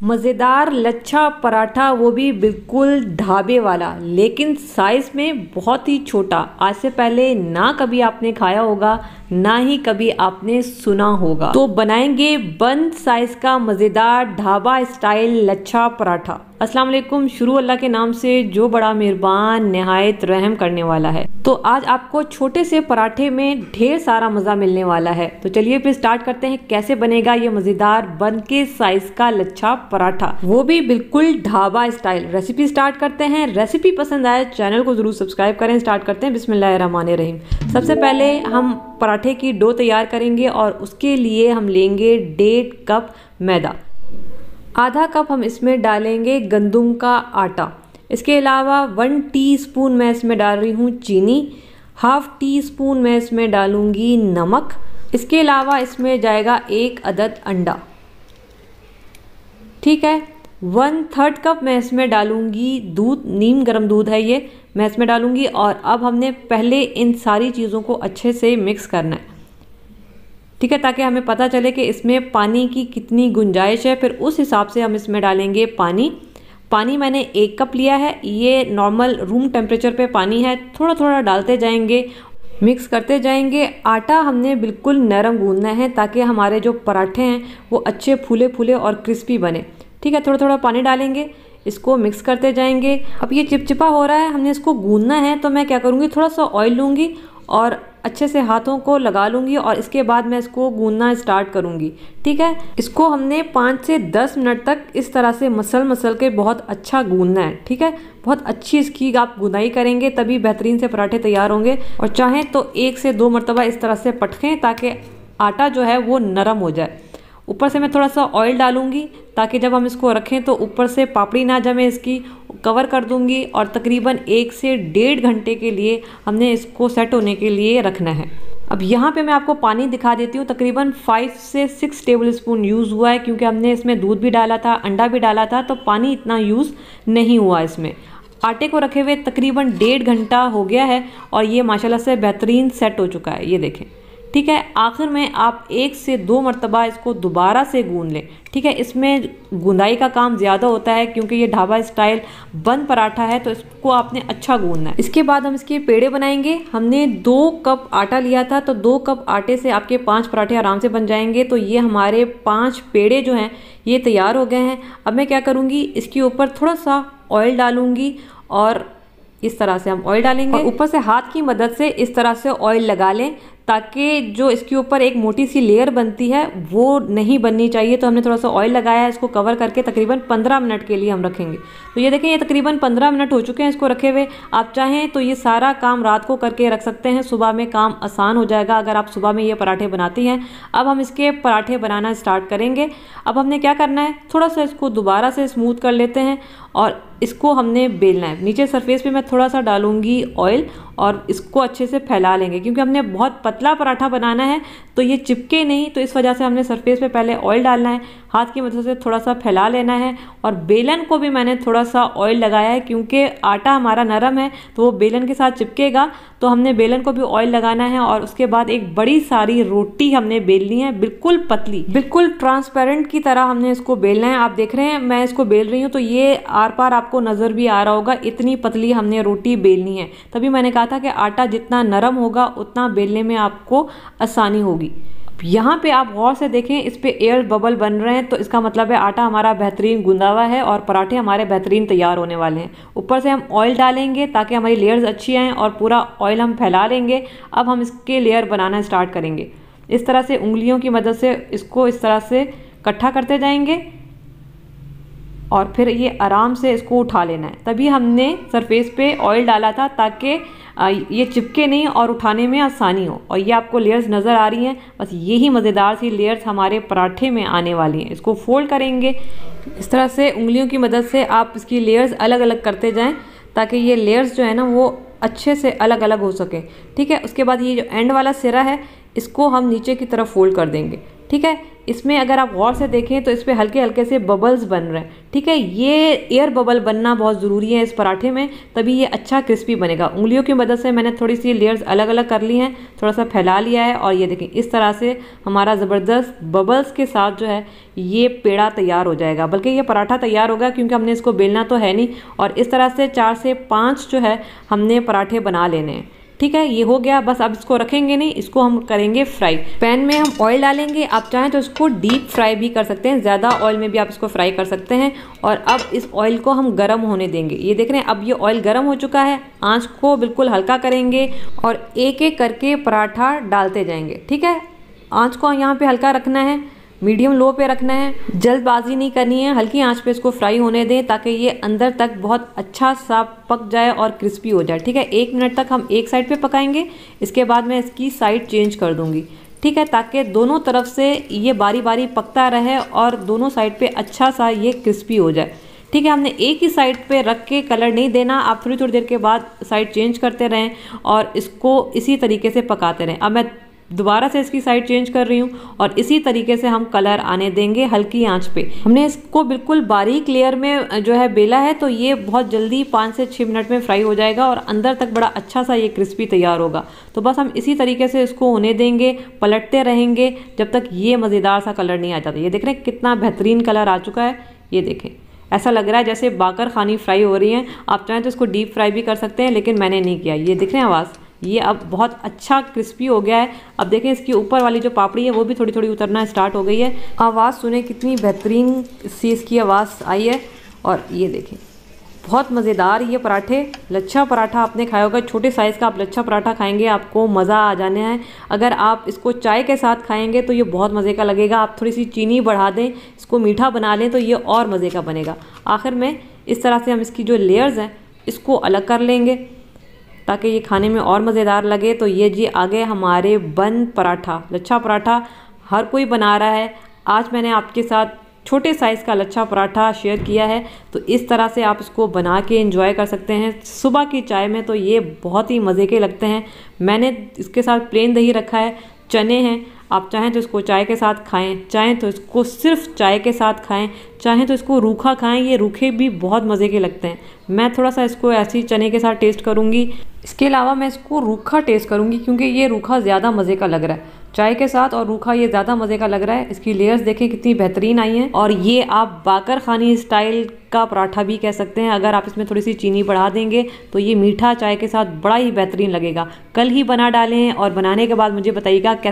मज़ेदार लच्छा पराठा, वो भी बिल्कुल ढाबे वाला, लेकिन साइज़ में बहुत ही छोटा। आज से पहले ना कभी आपने खाया होगा, ना ही कभी आपने सुना होगा। तो बनाएंगे बंद साइज़ का मज़ेदार ढाबा स्टाइल लच्छा पराठा। अस्सलाम वालेकुम। शुरू अल्लाह के नाम से जो बड़ा मेहरबान निहायत रहम करने वाला है। तो आज आपको छोटे से पराठे में ढेर सारा मज़ा मिलने वाला है। तो चलिए फिर स्टार्ट करते हैं कैसे बनेगा ये मज़ेदार बंद के साइज़ का लच्छा पराठा, वो भी बिल्कुल ढाबा स्टाइल। रेसिपी स्टार्ट करते हैं। रेसिपी पसंद आए चैनल को ज़रूर सब्सक्राइब करें। स्टार्ट करते हैं बिस्मिल्लाहिर्रहमानिर्रहीम। सबसे पहले हम पराठे की डो तैयार करेंगे और उसके लिए हम लेंगे 1.5 कप मैदा। आधा कप हम इसमें डालेंगे गंदम का आटा। इसके अलावा 1 टीस्पून मैं इसमें डाल रही हूँ चीनी। ½ टीस्पून मैं इसमें डालूँगी नमक। इसके अलावा इसमें जाएगा 1 अदद अंडा। ठीक है। 1/3 कप मैं इसमें डालूँगी दूध, नीम गर्म दूध है ये, मैं इसमें डालूँगी। और अब हमने पहले इन सारी चीज़ों को अच्छे से मिक्स करना है, ठीक है, ताकि हमें पता चले कि इसमें पानी की कितनी गुंजाइश है। फिर उस हिसाब से हम इसमें डालेंगे पानी मैंने 1 कप लिया है। ये नॉर्मल रूम टेम्परेचर पे पानी है। थोड़ा थोड़ा डालते जाएंगे, मिक्स करते जाएंगे। आटा हमने बिल्कुल नरम गूंदना है ताकि हमारे जो पराठे हैं वो अच्छे फूले फूले और क्रिस्पी बने। ठीक है, थोड़ा थोड़ा पानी डालेंगे, इसको मिक्स करते जाएंगे। अब ये चिपचिपा हो रहा है, हमने इसको गूंदना है। तो मैं क्या करूँगी, थोड़ा सा ऑयल लूँगी और अच्छे से हाथों को लगा लूँगी और इसके बाद मैं इसको गूंदना स्टार्ट करूँगी। ठीक है, इसको हमने 5 से 10 मिनट तक इस तरह से मसल के बहुत अच्छा गूंदना है। ठीक है, बहुत अच्छी इसकी आप गुनाई करेंगे तभी बेहतरीन से पराठे तैयार होंगे। और चाहें तो 1 से 2 मरतबा इस तरह से पटकें ताकि आटा जो है वो नरम हो जाए। ऊपर से मैं थोड़ा सा ऑयल डालूंगी ताकि जब हम इसको रखें तो ऊपर से पापड़ी ना जमे, इसकी कवर कर दूंगी। और तकरीबन 1 से 1.5 घंटे के लिए हमने इसको सेट होने के लिए रखना है। अब यहाँ पे मैं आपको पानी दिखा देती हूँ। तकरीबन 5 से 6 टेबल स्पून यूज़ हुआ है, क्योंकि हमने इसमें दूध भी डाला था, अंडा भी डाला था, तो पानी इतना यूज़ नहीं हुआ इसमें। आटे को रखे हुए तकरीबन 1.5 घंटा हो गया है और ये माशाल्लाह से बेहतरीन सेट हो चुका है, ये देखें। ठीक है, आखिर में आप 1 से 2 मरतबा इसको दोबारा से गूंद लें। ठीक है, इसमें गुंदाई का काम ज़्यादा होता है क्योंकि ये ढाबा स्टाइल बंद पराठा है, तो इसको आपने अच्छा गूंदना है। इसके बाद हम इसके पेड़े बनाएंगे। हमने 2 कप आटा लिया था, तो 2 कप आटे से आपके 5 पराठे आराम से बन जाएंगे। तो ये हमारे 5 पेड़े जो हैं ये तैयार हो गए हैं। अब मैं क्या करूँगी, इसके ऊपर थोड़ा सा ऑयल डालूँगी और इस तरह से हम ऑयल डालेंगे और ऊपर से हाथ की मदद से इस तरह से ऑयल लगा लें ताकि जो इसके ऊपर एक मोटी सी लेयर बनती है वो नहीं बननी चाहिए। तो हमने थोड़ा सा ऑयल लगाया है, इसको कवर करके तकरीबन 15 मिनट के लिए हम रखेंगे। तो ये देखें, ये तकरीबन 15 मिनट हो चुके हैं इसको रखे हुए। आप चाहें तो ये सारा काम रात को करके रख सकते हैं, सुबह में काम आसान हो जाएगा अगर आप सुबह में ये पराठे बनाती हैं। अब हम इसके पराठे बनाना स्टार्ट करेंगे। अब हमने क्या करना है, थोड़ा सा इसको दोबारा से स्मूथ कर लेते हैं और इसको हमने बेलना है। नीचे सरफेस पे मैं थोड़ा सा डालूंगी ऑयल और इसको अच्छे से फैला लेंगे, क्योंकि हमने बहुत पतला पराठा बनाना है तो ये चिपके नहीं। तो इस वजह से हमने सरफेस पे पहले ऑयल डालना है, हाथ की मदद से थोड़ा सा फैला लेना है। और बेलन को भी मैंने थोड़ा सा ऑयल लगाया है, क्योंकि आटा हमारा नरम है तो वो बेलन के साथ चिपकेगा। तो हमने बेलन को भी ऑयल लगाना है और उसके बाद एक बड़ी सारी रोटी हमने बेलनी है, बिल्कुल पतली, बिल्कुल ट्रांसपेरेंट की तरह हमने इसको बेलना है। आप देख रहे हैं मैं इसको बेल रही हूँ तो ये आर पार आपको नज़र भी आ रहा होगा, इतनी पतली हमने रोटी बेलनी है। तभी मैंने कहा था कि आटा जितना नरम होगा उतना बेलने में आपको आसानी होगी। यहाँ पे आप गौर से देखें, इस पे एयर बबल बन रहे हैं, तो इसका मतलब है आटा हमारा बेहतरीन गूंदा हुआ है और पराठे हमारे बेहतरीन तैयार होने वाले हैं। ऊपर से हम ऑयल डालेंगे ताकि हमारी लेयर्स अच्छी आएँ और पूरा ऑयल हम फैला लेंगे। अब हम इसके लेयर बनाना स्टार्ट करेंगे। इस तरह से उंगलियों की मदद से इसको इस तरह से इकट्ठा करते जाएंगे और फिर ये आराम से इसको उठा लेना है। तभी हमने सरफेस पे ऑयल डाला था ताकि ये चिपके नहीं और उठाने में आसानी हो। और ये आपको लेयर्स नज़र आ रही हैं, बस यही मज़ेदार सी लेयर्स हमारे पराठे में आने वाली हैं। इसको फोल्ड करेंगे इस तरह से, उंगलियों की मदद से आप इसकी लेयर्स अलग अलग करते जाएं ताकि ये लेयर्स जो है ना वो अच्छे से अलग अलग हो सके। ठीक है, उसके बाद ये जो एंड वाला सिरा है इसको हम नीचे की तरफ फोल्ड कर देंगे। ठीक है। इसमें अगर आप गौर से देखें तो इस पर हल्के हल्के से बबल्स बन रहे हैं, ठीक है। ये एयर बबल बनना बहुत ज़रूरी है इस पराठे में, तभी ये अच्छा क्रिस्पी बनेगा। उंगलियों की मदद से मैंने थोड़ी सी लेयर्स अलग अलग कर ली हैं, थोड़ा सा फैला लिया है, और ये देखें इस तरह से हमारा ज़बरदस्त बबल्स के साथ जो है ये पेड़ा तैयार हो जाएगा, बल्कि ये पराठा तैयार होगा क्योंकि हमने इसको बेलना तो है नहीं। और इस तरह से 4 से 5 जो है हमने पराठे बना लेने हैं, ठीक है। ये हो गया, बस अब इसको रखेंगे नहीं, इसको हम करेंगे फ्राई। पैन में हम ऑयल डालेंगे, आप चाहें तो इसको डीप फ्राई भी कर सकते हैं, ज़्यादा ऑयल में भी आप इसको फ्राई कर सकते हैं। और अब इस ऑयल को हम गर्म होने देंगे। ये देख रहे हैं अब ये ऑयल गर्म हो चुका है, आंच को बिल्कुल हल्का करेंगे और एक एक करके पराठा डालते जाएंगे, ठीक है। आंच को यहाँ पे हल्का रखना है, मीडियम लो पे रखना है, जल्दबाजी नहीं करनी है, हल्की आंच पे इसको फ्राई होने दें ताकि ये अंदर तक बहुत अच्छा सा पक जाए और क्रिस्पी हो जाए, ठीक है। 1 मिनट तक हम एक साइड पे पकाएंगे, इसके बाद मैं इसकी साइड चेंज कर दूंगी, ठीक है, ताकि दोनों तरफ से ये बारी बारी पकता रहे और दोनों साइड पे अच्छा सा ये क्रिस्पी हो जाए, ठीक है। हमने एक ही साइड पे रख के कलर नहीं देना, आप थोड़ी थोड़ी देर के बाद साइड चेंज करते रहें और इसको इसी तरीके से पकाते रहें। अब मैं दोबारा से इसकी साइड चेंज कर रही हूँ और इसी तरीके से हम कलर आने देंगे हल्की आंच पे। हमने इसको बिल्कुल बारीक लेयर में जो है बेला है, तो ये बहुत जल्दी 5 से 6 मिनट में फ्राई हो जाएगा और अंदर तक बड़ा अच्छा सा ये क्रिस्पी तैयार होगा। तो बस हम इसी तरीके से इसको होने देंगे, पलटते रहेंगे जब तक ये मज़ेदार सा कलर नहीं आ जाता। ये देख रहे हैं कितना बेहतरीन कलर आ चुका है, ये देखें ऐसा लग रहा है जैसे बाकर खानी फ्राई हो रही है। आप चाहें तो इसको डीप फ्राई भी कर सकते हैं, लेकिन मैंने नहीं किया। ये देख रहे हैं आवाज़, ये अब बहुत अच्छा क्रिस्पी हो गया है। अब देखें इसकी ऊपर वाली जो पापड़ी है वो भी थोड़ी थोड़ी उतरना स्टार्ट हो गई है। आवाज़ सुने कितनी बेहतरीन सी इसकी आवाज़ आई है। और ये देखें बहुत मज़ेदार ये पराठे, लच्छा पराठा आपने खाया होगा, छोटे साइज़ का आप लच्छा पराठा खाएंगे आपको मज़ा आ जाने है। अगर आप इसको चाय के साथ खाएंगे तो ये बहुत मज़े का लगेगा। आप थोड़ी सी चीनी बढ़ा दें, इसको मीठा बना लें तो ये और मज़े का बनेगा। आखिर में इस तरह से हम इसकी जो लेयर्स हैं इसको अलग कर लेंगे ताकि ये खाने में और मज़ेदार लगे। तो ये जी आ गए हमारे बन पराठा, लच्छा पराठा हर कोई बना रहा है। आज मैंने आपके साथ छोटे साइज़ का लच्छा पराठा शेयर किया है, तो इस तरह से आप इसको बना के एंजॉय कर सकते हैं सुबह की चाय में, तो ये बहुत ही मज़े के लगते हैं। मैंने इसके साथ प्लेन दही रखा है, चने हैं, आप चाहें तो इसको चाय के साथ खाएं, चाहें तो इसको सिर्फ चाय के साथ खाएं, चाहें तो इसको रूखा खाएं, ये रूखे भी बहुत मज़े के लगते हैं। मैं थोड़ा सा इसको ऐसे ही चने के साथ टेस्ट करूँगी, इसके अलावा मैं इसको रूखा टेस्ट करूँगी क्योंकि ये रूखा ज़्यादा मज़े का लग रहा है चाय के साथ, और रूखा ये ज़्यादा मज़े का लग रहा है। इसकी लेयर्स देखें कितनी बेहतरीन आई हैं, और ये आप बाकर खानी स्टाइल का पराठा भी कह सकते हैं। अगर आप इसमें थोड़ी सी चीनी बढ़ा देंगे तो ये मीठा चाय के साथ बड़ा ही बेहतरीन लगेगा। कल ही बना डालें और बनाने के बाद मुझे बताइएगा कैसे